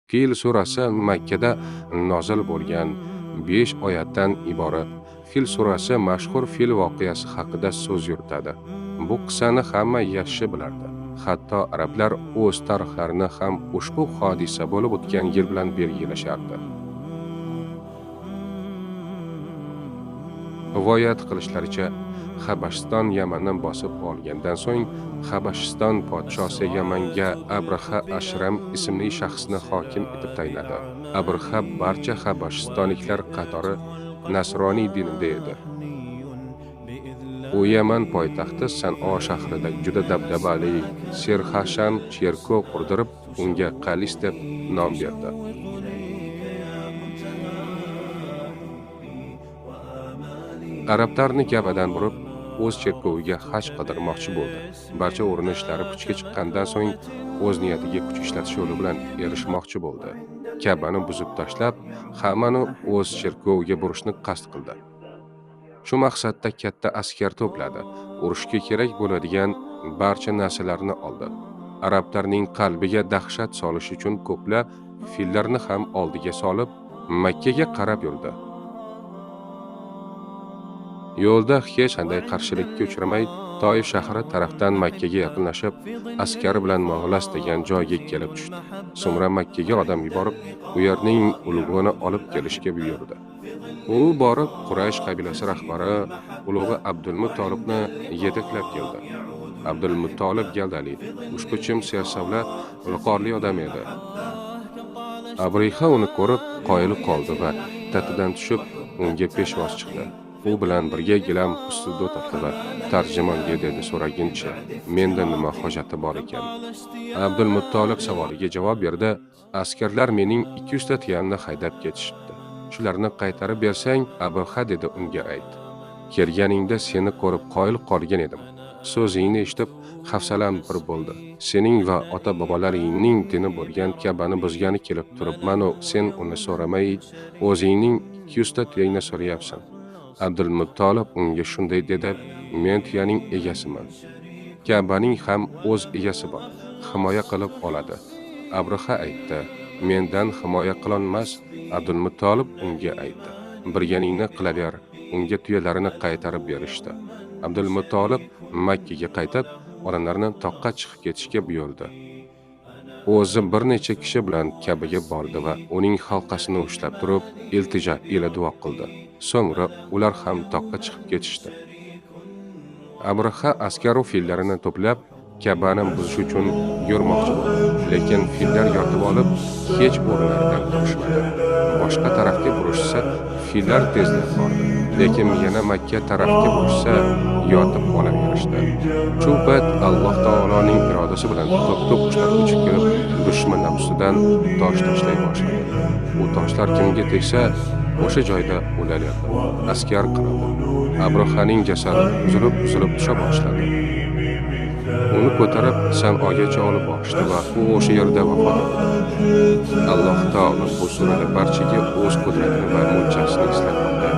Fil surasi Makkada nozil bo'lgan 5 oyatdan iborat. Fil surasi mashhur fil voqeasi haqida so'z yuritadi. Bu qissani hamma yaxshi bilardi. Hatto arablar o'z tarixlarini ham ushbu hodisa bo'lib o'tgan yil bilan belgilashardi. Rivoyat qilishlaricha, Habashiston Yamanni bosib olgandan so'ng Habashiston podshosi Yamanga Abraha Ashram ismli shaxsni hokim etib tayinladi. Abraha barcha habashistonliklar qatori nasroniy dinida edi. U Yaman poytaxti San'o shahrida juda dabdabali Serhashan cherkov qurdirib, unga Qalis deb nom berdi. Arablarni Kabadan burib, o'z cherkoviga haj qidirmoqchi bo'ldi. Barcha urinishlari puchga chiqqandan so'ng o'z niyatiga kuch ishlatish yo'li bilan erishmoqchi bo'ldi. Kabani buzib tashlab, hammani o'z cherkoviga burishni qasd qildi. Shu maqsadda katta askar to'pladi. Urushga kerak bo'ladigan barcha narsalarni oldi. Arablarning qalbiga dahshat solish uchun ko'plab fillarni ham oldiga solib, Makkaga qarab yurdi. Yo'lda hech qanday qarshilikka uchramay, Toif shahri tarafdan Makkaga yaqinlashib, askari bilan Mog'las degan joyga kelib tushdi. So'ngra Makkaga odam yuborib, u yerning ulug'ini olib kelishga buyurdi. U borib Quraysh qabilasi rahbari ulug'i Abdulmuttolibni yetaklab keldi. Abdulmuttolib gavdali, ushquchim sersavlat, viqorli odam edi. Abriha uni ko'rib qoyil qoldi va tatidan tushib, unga peshvoz chiqdi. U bilan birga gilam ustida o'tirdi va tarjimonga dedi so'ragincha, menda nima hojati bor ekan? Abdulmuttolib savoliga javob berdi, askarlar mening 200 ta tiyanni haydab ketishibdi. Shularni qaytarib bersang, Abraha dedi unga ayt. Kelganingda seni ko'rib qoyil qolgan edim. So'zingni eshitib hafsalam bir bo'ldi. Sening va ota-bobolaringning dini bo'lgan Kabani buzgani kelib turibman-u, sen uni so'ramay, o'zingning 200 ta tuyangni so'rayapsan. Abdulmuttolib unga shunday dedi, men tuyaning egasiman. Kabaning ham o'z egasi bor, himoya qilib oladi. Abraha aytdi, mendan himoya qilolmas. Abdulmuttolib unga aytdi, birganingni qilaver. Unga tuyalarini qaytarib berishdi. Abdulmuttolib Makkaga qaytib, odamlarni toqqa chiqib ketishga buyurdi. O'zi bir necha kishi bilan Kabaga bordi va uning halqasini ushlab turib, iltijo ila duo qildi. So'ngra ular ham toqqa chiqib ketishdi. Abraha askaru fillarini to'plab Kabani buzish uchun yurmoqchi bo'ldi, lekin fillar yotib olib, hech o'rnlaridan turishmadi. Boshqa tarafga burishsa, fillar tezlab bordi, lekin yana Makka tarafga burishsa, yotib qolaverishdi. Shu payt Alloh taoloning irodasi bilan to'p-to'p qushlar uchib kelib, dushmanlar ustidan tosh tashlay boshladi. U toshlar kimga tegsa, o'sha joyda o'lalardi. Askar qirildi. Abrahaning jasadi uzilib tusha boshladi. Uni ko'tarib San'ogacha olib borishdi va u o'sha yerda vafot etdi. Alloh taolo bu surada barchaga o'z qudratini va mo'jizasini eslatmoqda.